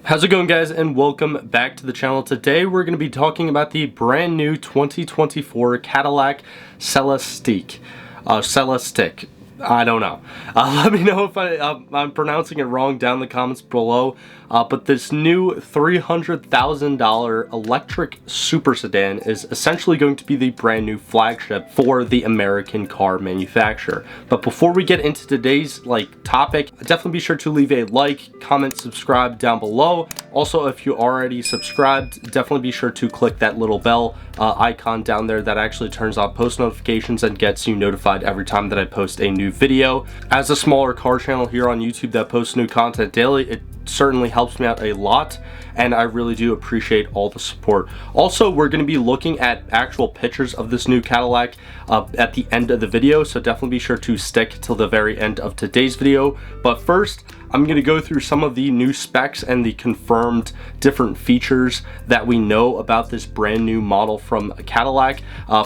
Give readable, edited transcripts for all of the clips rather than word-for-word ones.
How's it going, guys, and welcome back to the channel. Today we're going to be talking about the brand new 2024 Cadillac Celestiq. Celestiq. I don't know. Let me know if I'm pronouncing it wrong down in the comments below. But this new $300,000 electric super sedan is essentially going to be the brand new flagship for the American car manufacturer. But before we get into today's topic, definitely be sure to leave a like, comment, subscribe down below. Also, if you already subscribed, definitely be sure to click that little bell icon down there that actually turns on post notifications and gets you notified every time that I post a new video. As a smaller car channel here on YouTube that posts new content daily, it certainly helps me out a lot, and I really do appreciate all the support. Also, we're going to be looking at actual pictures of this new Cadillac at the end of the video, so definitely be sure to stick till the very end of today's video. But first, I'm going to go through some of the new specs and the confirmed different features that we know about this brand new model from Cadillac.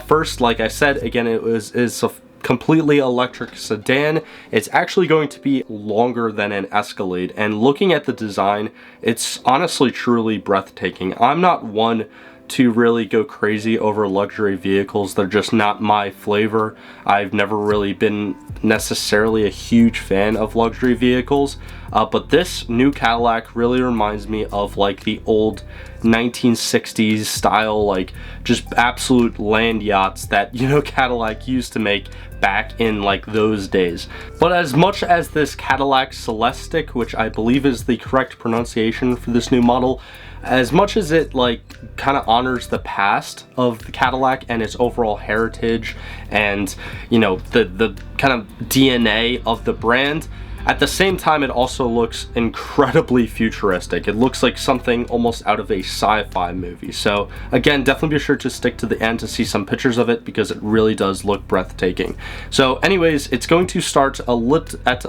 First, like I said, again, it's a completely electric sedan. It's actually going to be longer than an Escalade, and looking at the design, it's honestly truly breathtaking. I'm not one to really go crazy over luxury vehicles. They're just not my flavor. I've never really been necessarily a huge fan of luxury vehicles, but this new Cadillac really reminds me of the old 1960s style, just absolute land yachts that Cadillac used to make back in those days. But as much as this Cadillac Celestiq, which I believe is the correct pronunciation for this new model, as much as it kind of honors the past of the Cadillac and its overall heritage and the kind of DNA of the brand, at the same time it also looks incredibly futuristic. It looks like something almost out of a sci-fi movie. So again, definitely be sure to stick to the end to see some pictures of it, because it really does look breathtaking. So anyways, it's going to start at a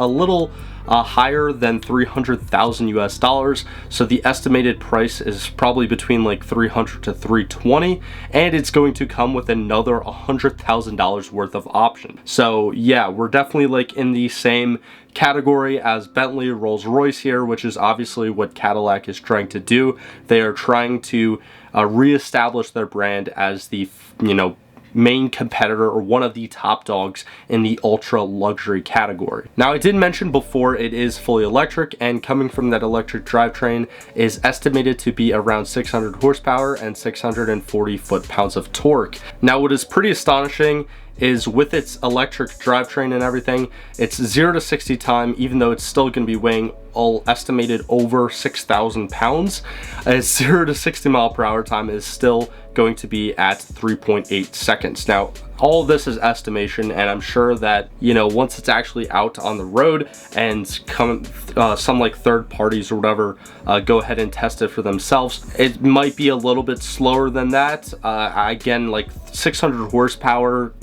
little higher than $300,000 US. So the estimated price is probably between $300 to $320, and it's going to come with another $100,000 worth of options. So yeah, we're definitely in the same category as Bentley, Rolls-Royce here, which is obviously what Cadillac is trying to do. They are trying to reestablish their brand as the main competitor, or one of the top dogs in the ultra luxury category. Now, I did mention before, it is fully electric, and coming from that electric drivetrain is estimated to be around 600 horsepower and 640 foot-pounds of torque. Now, what is pretty astonishing is with its electric drivetrain and everything, its 0 to 60 time, even though it's still going to be weighing all estimated over 6,000 pounds, its 0 to 60 mile per hour time is still going to be at 3.8 seconds. Now, all of this is estimation, and I'm sure that once it's actually out on the road and some third parties or whatever go ahead and test it for themselves, it might be a little bit slower than that. Again, 600 horsepower,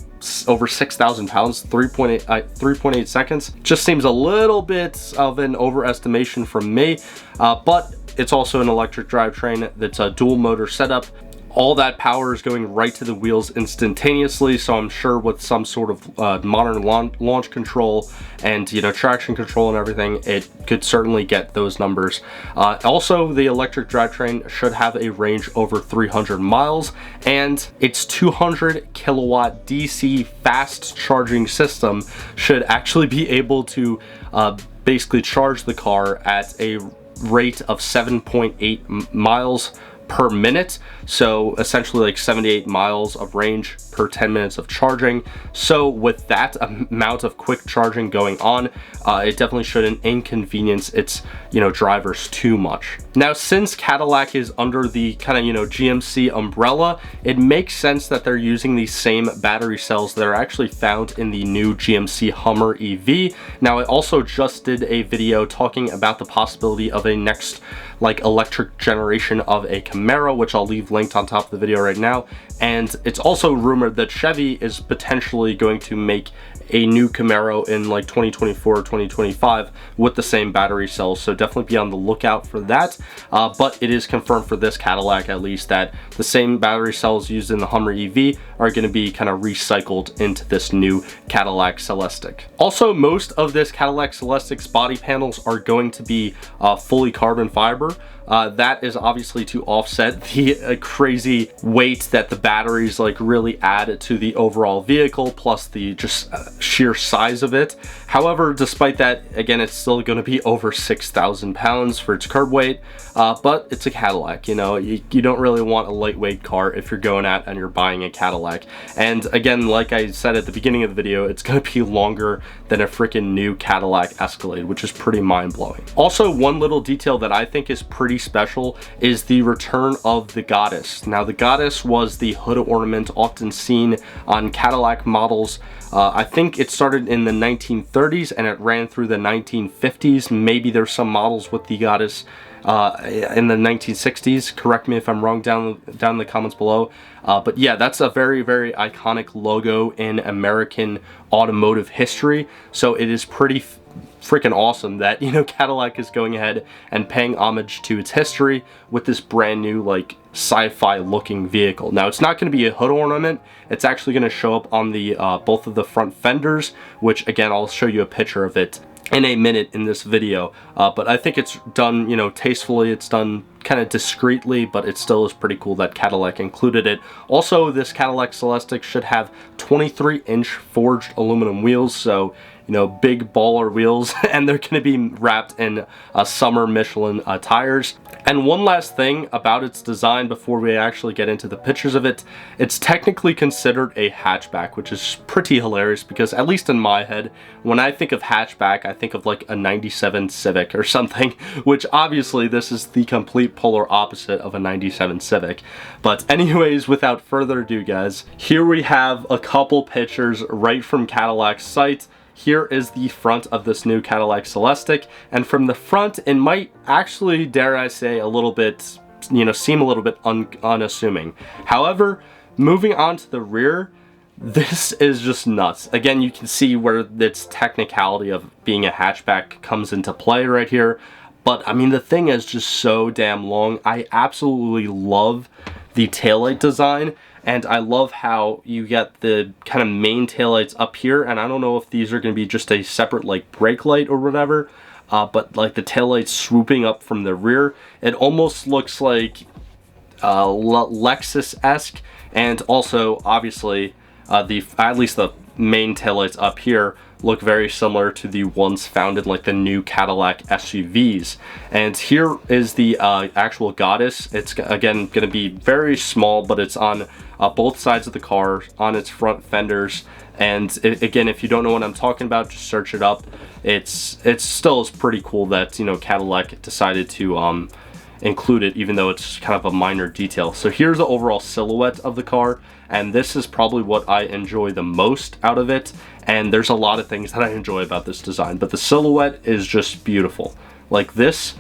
over 6,000 pounds, 3.8 seconds just seems a little bit of an overestimation from me, but it's also an electric drivetrain that's a dual motor setup. All that power is going right to the wheels instantaneously, so I'm sure with some sort of modern launch control and traction control and everything, it could certainly get those numbers. Also, the electric drivetrain should have a range over 300 miles, and its 200 kilowatt DC fast charging system should actually be able to basically charge the car at a rate of 7.8 miles per minute, so essentially 78 miles of range per 10 minutes of charging. So with that amount of quick charging going on, it definitely shouldn't inconvenience its drivers too much. Now, since Cadillac is under the kind of GMC umbrella, it makes sense that they're using the same battery cells that are actually found in the new GMC Hummer EV. Now, I also just did a video talking about the possibility of a next electric generation of a Camaro, which I'll leave linked on top of the video right now. And it's also rumored that Chevy is potentially going to make a new Camaro in 2024 or 2025 with the same battery cells, so definitely be on the lookout for that. But it is confirmed for this Cadillac, at least, that the same battery cells used in the Hummer EV are going to be kind of recycled into this new Cadillac Celestiq. Also, most of this Cadillac Celestiq's body panels are going to be fully carbon fiber. That is obviously to offset the crazy weight that the batteries like really add to the overall vehicle, plus the just sheer size of it. However, despite that, again, it's still going to be over 6,000 pounds for its curb weight, but it's a Cadillac. You know, you don't really want a lightweight car if you're going out and you're buying a Cadillac. And again, like I said at the beginning of the video, it's going to be longer than a freaking new Cadillac Escalade, which is pretty mind-blowing. Also, one little detail that I think is pretty special is the return of the Goddess. Now, the Goddess was the hood ornament often seen on Cadillac models. I think it started in the 1930s and it ran through the 1950s. Maybe there's some models with the Goddess in the 1960s. Correct me if I'm wrong down in the comments below. But yeah, that's a very, very iconic logo in American automotive history. So it is pretty freaking awesome that, you know, Cadillac is going ahead and paying homage to its history with this brand new, like, sci-fi looking vehicle. Now, it's not going to be a hood ornament. It's actually going to show up on the both of the front fenders, which again, I'll show you a picture of it in a minute in this video. But I think it's done, you know, tastefully. It's done kind of discreetly, but it still is pretty cool that Cadillac included it. Also, this Cadillac Celestiq should have 23-inch forged aluminum wheels, so, you know, big baller wheels, and they're going to be wrapped in summer Michelin tires. And one last thing about its design before we actually get into the pictures of it, it's technically considered a hatchback, which is pretty hilarious because, at least in my head, when I think of hatchback, I think of like a 97 Civic or something, which obviously this is the complete polar opposite of a 97 Civic. But anyways, without further ado, guys, here we have a couple pictures right from Cadillac's site. Here is the front of this new Cadillac Celestiq, and from the front, it might actually, dare I say, a little bit, you know, seem a little bit unassuming. However, moving on to the rear, this is just nuts. Again, you can see where its technicality of being a hatchback comes into play right here. But I mean, the thing is just so damn long. I absolutely love the taillight design. And I love how you get the kind of main taillights up here, and I don't know if these are going to be just a separate like brake light or whatever, but like the taillights swooping up from the rear, it almost looks like Lexus-esque, and also obviously at least the main taillights up here look very similar to the ones found in like the new Cadillac SUVs. And here is the actual Goddess. It's again going to be very small, but it's on both sides of the car, on its front fenders. And again, if you don't know what I'm talking about, just search it up. It's still is pretty cool that, you know, Cadillac decided to include it, even though it's kind of a minor detail. So here's the overall silhouette of the car, and this is probably what I enjoy the most out of it. And there's a lot of things that I enjoy about this design, but the silhouette is just beautiful. Like, this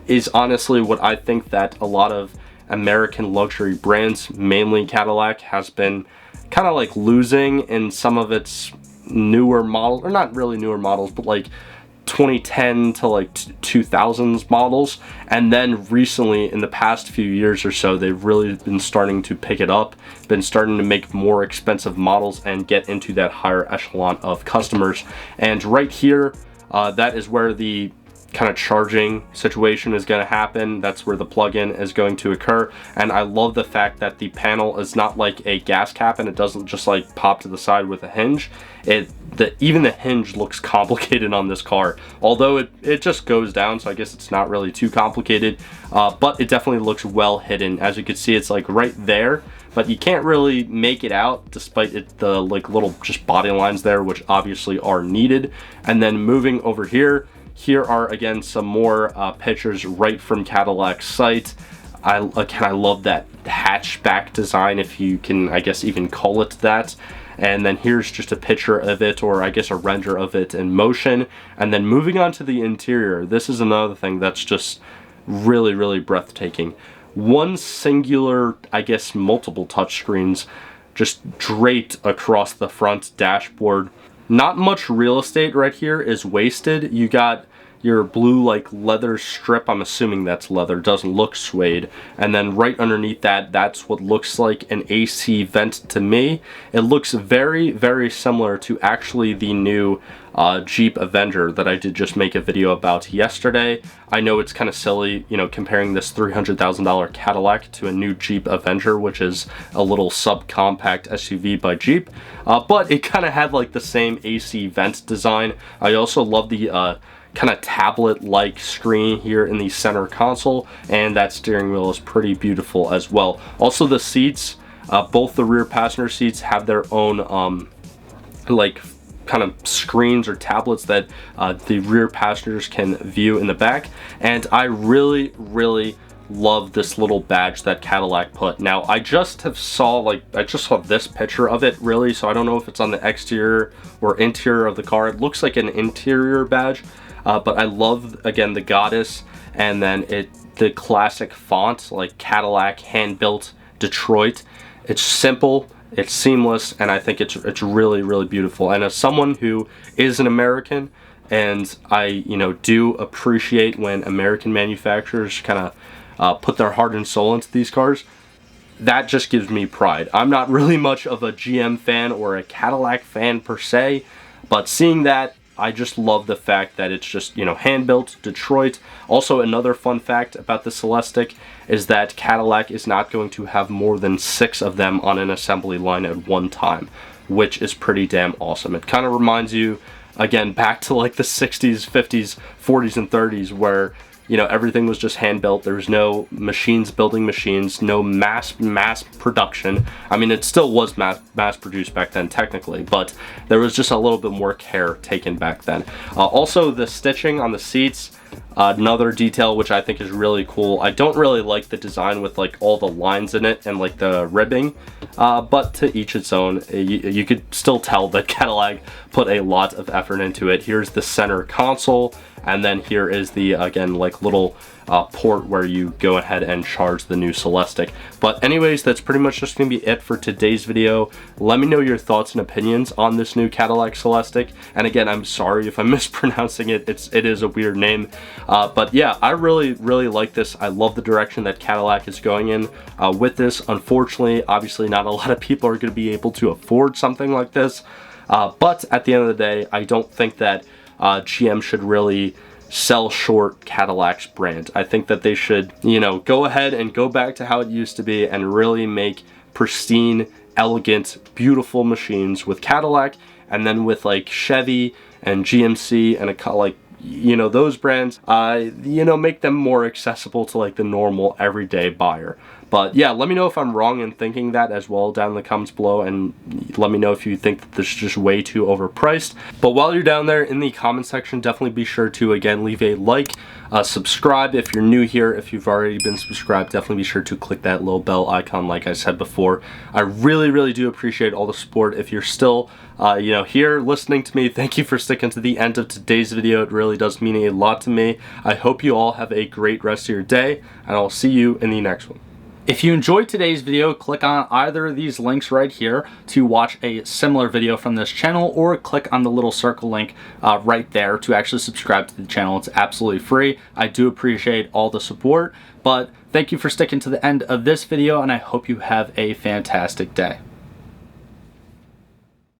is honestly what I think that a lot of American luxury brands, mainly Cadillac, has been kind of like losing in some of its newer models, or not really newer models, but like 2010 to like 2000s models. And then recently, in the past few years or so, they've really been starting to pick it up, been starting to make more expensive models and get into that higher echelon of customers. And right here, that is where the kind of charging situation is going to happen. That's where the plug-in is going to occur. And I love the fact that the panel is not like a gas cap, and it doesn't just like pop to the side with a hinge. Even the hinge looks complicated on this car, although it just goes down, so I guess it's not really too complicated, but it definitely looks well hidden. As you can see, it's like right there, but you can't really make it out despite the like little just body lines there, which obviously are needed. And then moving over here are again some more pictures right from Cadillac's site. I love that hatchback design, if you can, I guess, even call it that. And then here's just a picture of it, or I guess a render of it in motion. And then moving on to the interior, this is another thing that's just really, really breathtaking. One singular, I guess multiple touchscreens just draped across the front dashboard. Not much real estate right here is wasted. You got, your blue like leather strip. I'm assuming that's leather, doesn't look suede. And then right underneath that, that's what looks like an AC vent to me. It looks very, very similar to actually the new Jeep Avenger that I did just make a video about yesterday. I know it's kind of silly, you know, comparing this $300,000 Cadillac to a new Jeep Avenger, which is a little subcompact SUV by Jeep, but it kind of had like the same AC vent design. I also love the kind of tablet-like screen here in the center console, and that steering wheel is pretty beautiful as well. Also, the seats, both the rear passenger seats have their own like kind of screens or tablets that the rear passengers can view in the back, and I really love this little badge that Cadillac put. Now I just saw this picture of it really, so I don't know if it's on the exterior or interior of the car. It looks like an interior badge, but I love again the goddess, and then the classic font like Cadillac hand built Detroit. It's simple, it's seamless, and I think it's really beautiful. And as someone who is an American, and I do appreciate when American manufacturers kind of put their heart and soul into these cars, that just gives me pride. I'm not really much of a GM fan or a Cadillac fan per se, but seeing that, I just love the fact that it's just, hand-built Detroit. Also, another fun fact about the Celestiq is that Cadillac is not going to have more than 6 of them on an assembly line at one time, which is pretty damn awesome. It kind of reminds you, again, back to like the 60s, 50s, 40s, and 30s, where everything was just hand-built. There was no machines building machines, no mass production. I mean, it still was mass produced back then technically, but there was just a little bit more care taken back then. Also, the stitching on the seats, another detail which I think is really cool. I don't really like the design with like all the lines in it and like the ribbing, but to each its own. You could still tell that Cadillac put a lot of effort into it. Here's the center console, and then here is the, again, like little port where you go ahead and charge the new Celestiq. But anyways, that's pretty much just going to be it for today's video. Let me know your thoughts and opinions on this new Cadillac Celestiq. And again, I'm sorry if I'm mispronouncing it. It is a weird name. But yeah, I really like this. I love the direction that Cadillac is going in with this. Unfortunately, obviously not a lot of people are going to be able to afford something like this. But at the end of the day, I don't think that GM should really sell short Cadillac's brand. I think that they should, go ahead and go back to how it used to be and really make pristine, elegant, beautiful machines with Cadillac, and then with like Chevy and GMC and those brands, make them more accessible to like the normal everyday buyer. But yeah, let me know if I'm wrong in thinking that as well down in the comments below, and let me know if you think that this is just way too overpriced. But while you're down there in the comment section, definitely be sure to, again, leave a like, subscribe if you're new here. If you've already been subscribed, definitely be sure to click that little bell icon like I said before. I really do appreciate all the support. If you're still here listening to me, thank you for sticking to the end of today's video. It really does mean a lot to me. I hope you all have a great rest of your day, and I'll see you in the next one. If you enjoyed today's video, click on either of these links right here to watch a similar video from this channel, or click on the little circle link right there to actually subscribe to the channel. It's absolutely free. I do appreciate all the support, but thank you for sticking to the end of this video, and I hope you have a fantastic day.